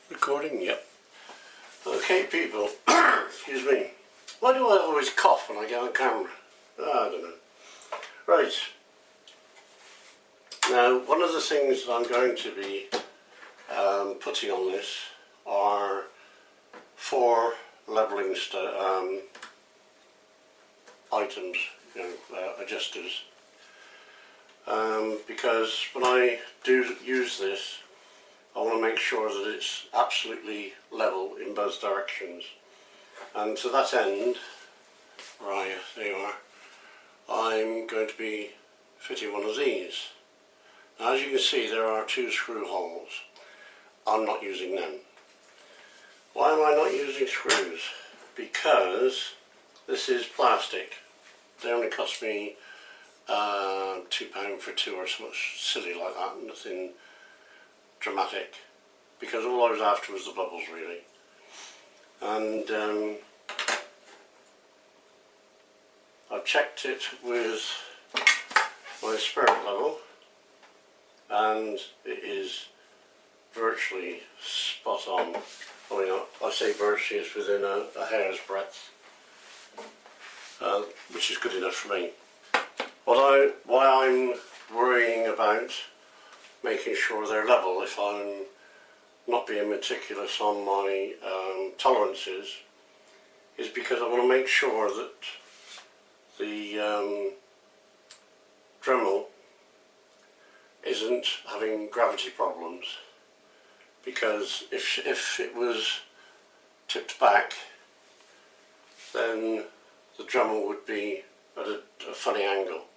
Recording, yep. Okay, people, excuse me. Why do I always cough when I get on camera? I don't know. Right. Now, one of the things that I'm going to be putting on this are 4 leveling items, adjusters. Because when I do use this, I want to make sure that it's absolutely level in both directions. And to that end, right, there you are, I'm going to be fitting one of these. Now, as you can see, there are 2 screw holes. I'm not using them. Why am I not using screws? Because this is plastic. They only cost me £2 for 2 or something silly like that, nothing dramatic, because all I was after was the bubbles really. And I've checked it with my spirit level and it is virtually spot on. I mean, I say virtually, it's within a hair's breadth, which is good enough for me. Why I'm worrying about making sure they're level if I'm not being meticulous on my tolerances is because I want to make sure that the Dremel isn't having gravity problems, because if it was tipped back, then the Dremel would be at a funny angle.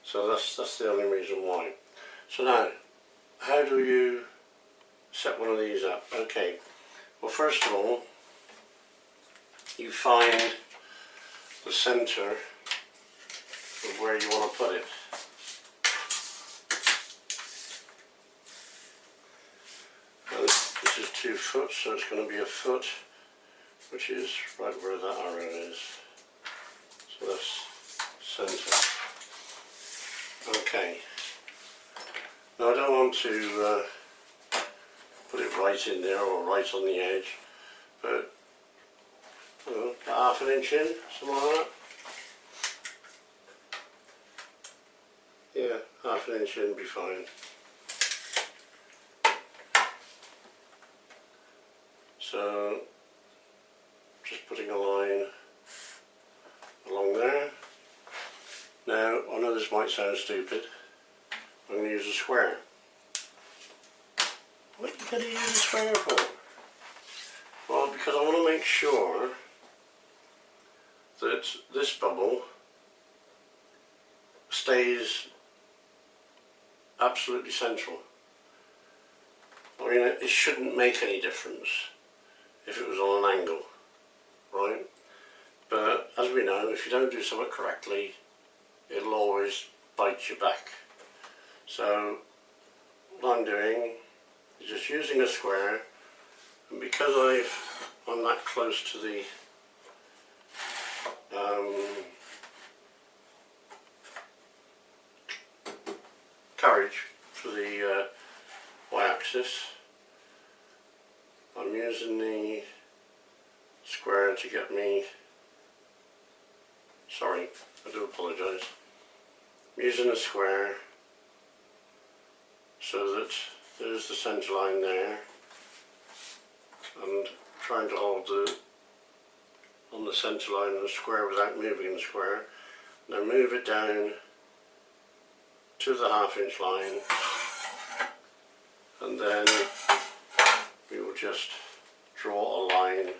So that's the only reason why. So now, how do you set one of these up? Okay, well, first of all, you find the centre of where you want to put it. And this is 2 foot, so it's going to be a foot, which is right where that arrow is. So that's centre. Okay. Now I don't want to put it right in there or right on the edge, but I don't know, about ½ inch in, something like that. Yeah, ½ inch in would be fine. So just putting a line along there. Now I know this might sound stupid. I'm going to use a square. What are you going to use a square for? Well, because I want to make sure that this bubble stays absolutely central. I mean, it shouldn't make any difference if it was on an angle, right? But as we know, if you don't do something correctly, it'll always bite you back. So what I'm doing is just using a square, and because I'm that close to the carriage for the y-axis, I'm using the square to get me, sorry, I do apologise, I'm using a square so that there's the centre line there, and trying to hold on the centre line of the square without moving the square. Now move it down to the ½ inch line, and then we will just draw a line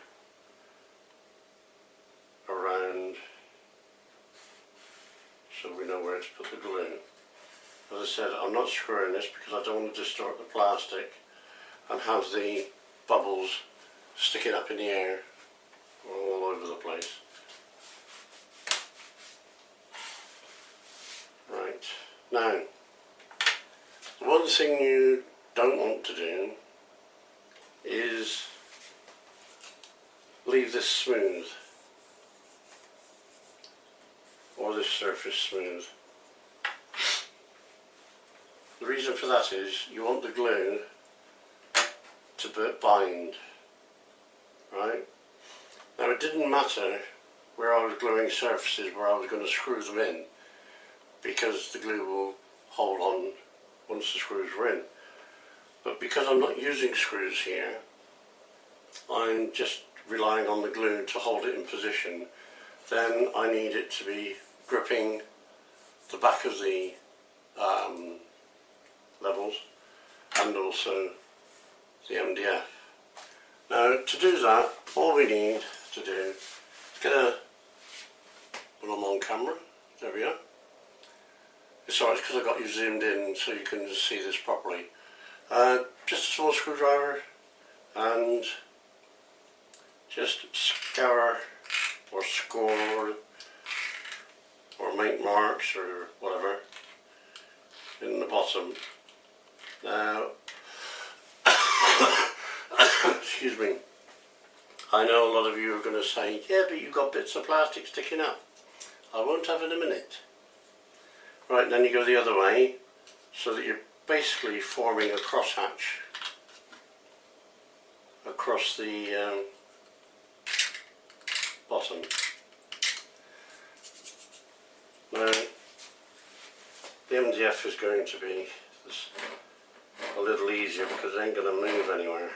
around so we know where to put the glue. As I said, I'm not screwing this because I don't want to distort the plastic and have the bubbles sticking up in the air all over the place. Right, now, one thing you don't want to do is leave this smooth, or this surface smooth. The reason for that is you want the glue to to bind, right? Now it didn't matter where I was gluing surfaces where I was going to screw them in, because the glue will hold on once the screws are in. But because I'm not using screws here, I'm just relying on the glue to hold it in position. Then I need it to be gripping the back of the levels and also the MDF. Now to do that, all we need to do is get when I'm on camera, there we are. Sorry, it's because I got you zoomed in so you can see this properly. Just a small screwdriver and just scour or score or make marks or whatever in the bottom. Now, excuse me, I know a lot of you are going to say, yeah, but you've got bits of plastic sticking up. I won't have in a minute. Right, then you go the other way so that you're basically forming a crosshatch across the bottom. Now, the MDF is going to be a little easier because it ain't going to move anywhere.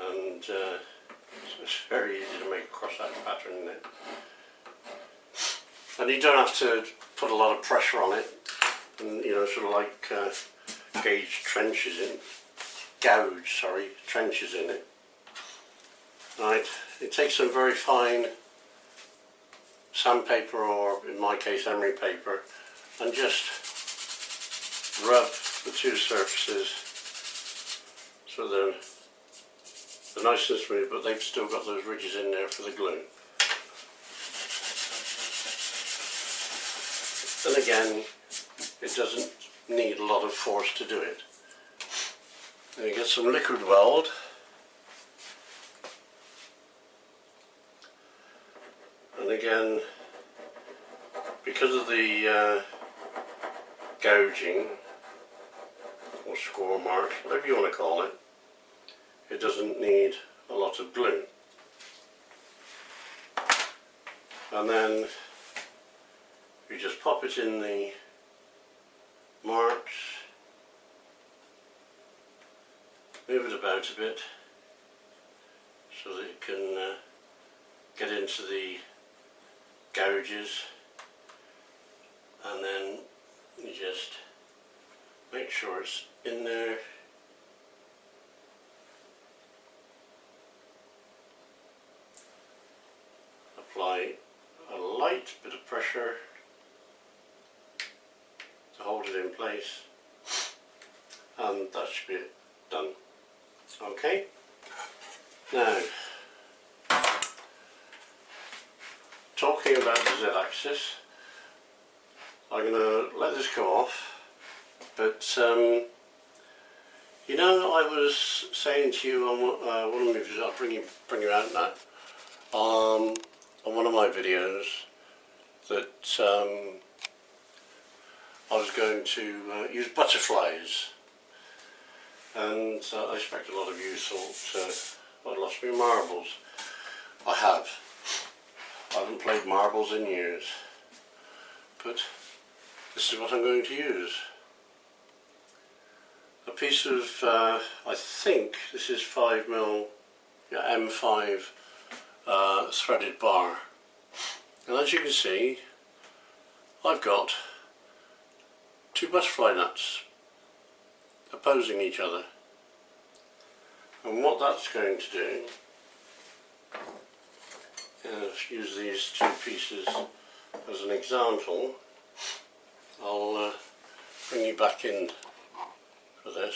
And it's very easy to make a crosshatch pattern in it. And you don't have to put a lot of pressure on it, and you know, sort of like gauge trenches in, trenches in it. Right, it takes some very fine sandpaper, or in my case emery paper, and just rub the two surfaces so they're nice and smooth, but they've still got those ridges in there for the glue. And again, it doesn't need a lot of force to do it. Then you get some liquid weld. And again, because of the gouging or score marks, whatever you want to call it, it doesn't need a lot of glue. And then you just pop it in the marks, move it about a bit so that it can get into the gouges, and then you just make sure it's in there. Apply a light bit of pressure to hold it in place, and that should be it, done. Okay, now talking about the Z-axis, I'm going to let this go off, but you know, I was saying to you on one of my videos, I'll bring you out now, on one of my videos, that I was going to use butterflies, and I expect a lot of you thought I'd lost my marbles. I have. I haven't played marbles in years, but this is what I'm going to use. A piece of, I think this is 5mm, yeah, M5 threaded bar, and as you can see, I've got two butterfly nuts opposing each other, and what that's going to do is use these two pieces as an example. I'll bring you back in for this.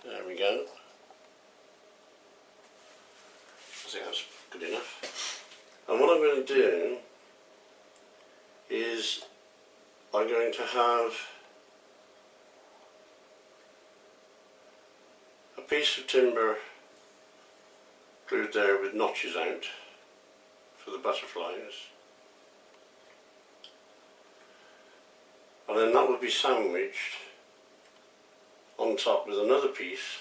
There we go. I think that's good enough. And what I'm going to do is I'm going to have a piece of timber glued there with notches out for the butterflies, and then that will be sandwiched on top with another piece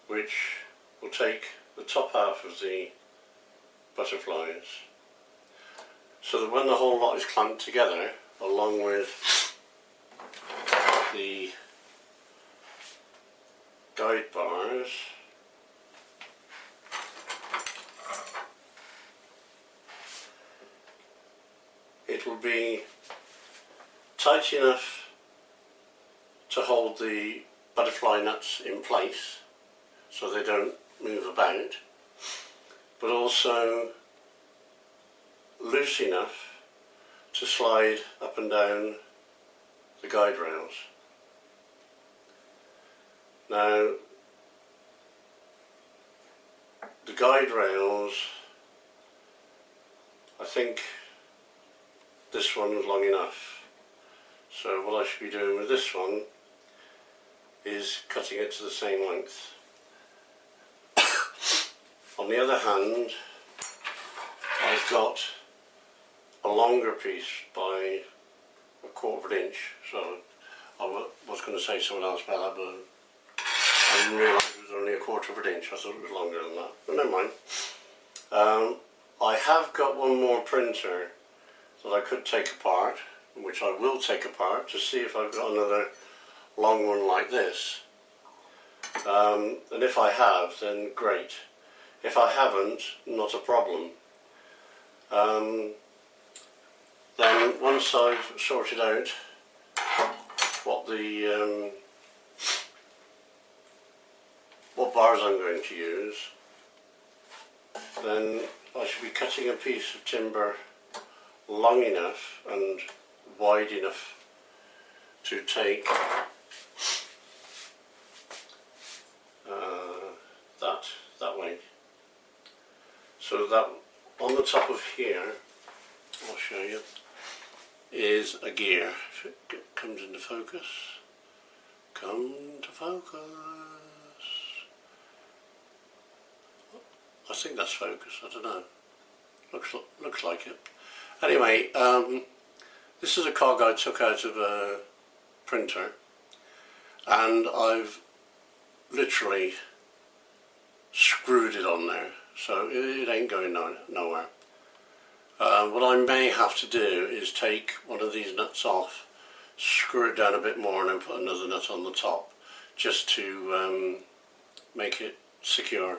which will take the top half of the butterflies, so that when the whole lot is clamped together along with the guide bars, it will be tight enough to hold the butterfly nuts in place so they don't move about, but also loose enough to slide up and down the guide rails. Now, the guide rails, I think this one was long enough, so what I should be doing with this one is cutting it to the same length. On the other hand, I've got a longer piece by 1/4 inch, so I was going to say something else about that, but I didn't realise it was only 1/4 inch. I thought it was longer than that, but never mind. I have got one more printer that I could take apart, which I will take apart to see if I've got another long one like this, and if I have, then great. If I haven't, not a problem. Then once I've sorted out what the what bars I'm going to use, then I should be cutting a piece of timber long enough and wide enough to take that way. So that on the top of here, I'll show you, is a gear. If it comes into focus, come to focus. I think that's focus, I don't know. Looks like it. Anyway, this is a cog I took out of a printer, and I've literally screwed it on there, so it ain't going nowhere. What I may have to do is take one of these nuts off, screw it down a bit more, and then put another nut on the top, just to make it secure,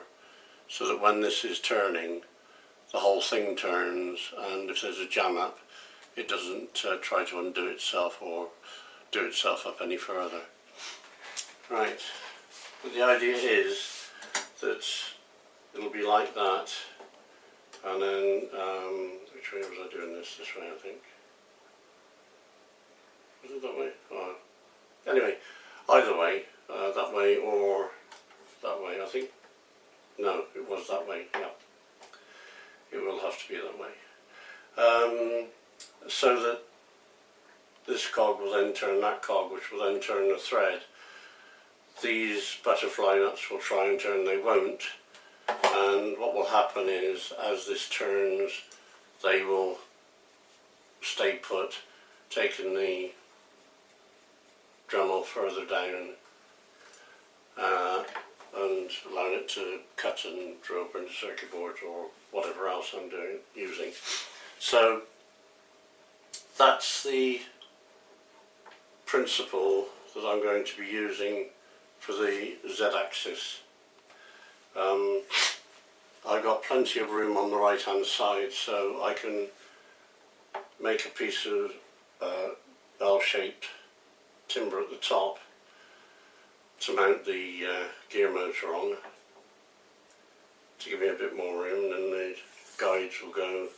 so that when this is turning, the whole thing turns, and if there's a jam up, it doesn't try to undo itself or do itself up any further. Right, but the idea is that it'll be like that, and then which way was I doing this? This way, I think. Was it that way? Oh. Anyway, either way, that way or that way, I think. No, it was that way, yeah. It will have to be that way. So that this cog will then turn that cog, which will then turn the thread. These butterfly nuts will try and turn, they won't. And what will happen is, as this turns, they will stay put, taking the Dremel further down, and allowing it to cut and drill printed circuit boards or whatever else I'm using. So that's the principle that I'm going to be using for the Z-axis. I've got plenty of room on the right hand side, so I can make a piece of L-shaped timber at the top to mount the gear motor on, to give me a bit more room, and then the guides will go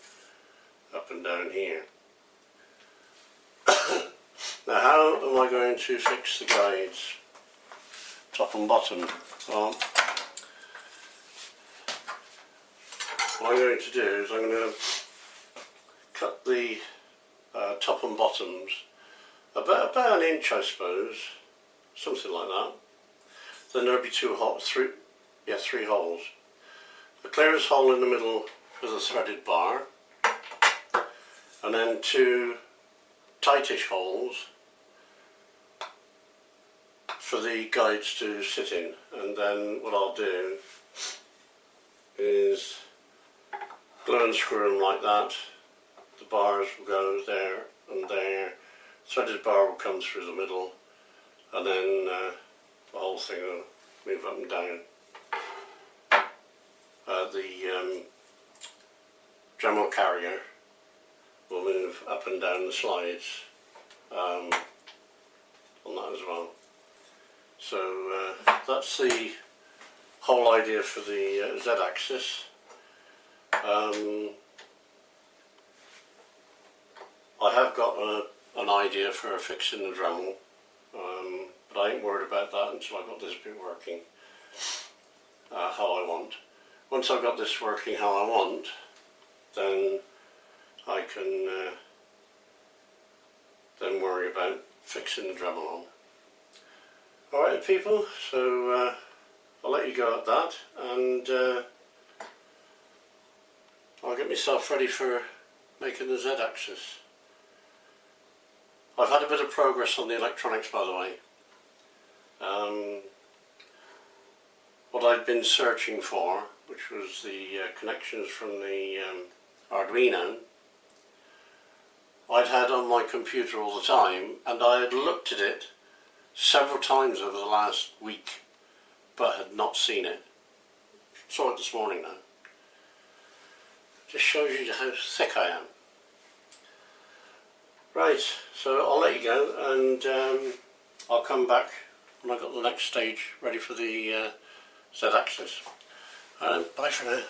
up and down here. Now, how am I going to fix the guides, top and bottom? Well, what I'm going to do is I'm going to cut the top and bottoms about an inch, I suppose, something like that. Then there'll be three holes. The clearest hole in the middle with a threaded bar, and then two tightish holes for the guides to sit in, and then what I'll do is glue and screw them like that. The bars will go there and there, threaded bar will come through the middle, and then the whole thing will move up and down. The Dremel carrier will move up and down the slides on that as well. So that's the whole idea for the Z-axis. I have got an idea for fixing the Dremel, but I ain't worried about that until I've got this bit working how I want. Once I've got this working how I want, then I can then worry about fixing the Dremel on. Alright people, so I'll let you go at that, and I'll get myself ready for making the Z-axis. I've had a bit of progress on the electronics, by the way. What I'd been searching for, which was the connections from the Arduino, I'd had on my computer all the time, and I had looked at it several times over the last week, but had not seen it. Saw it this morning though. Just shows you how thick I am. Right, so I'll let you go, and I'll come back when I've got the next stage ready for the Z-axis. Bye for now.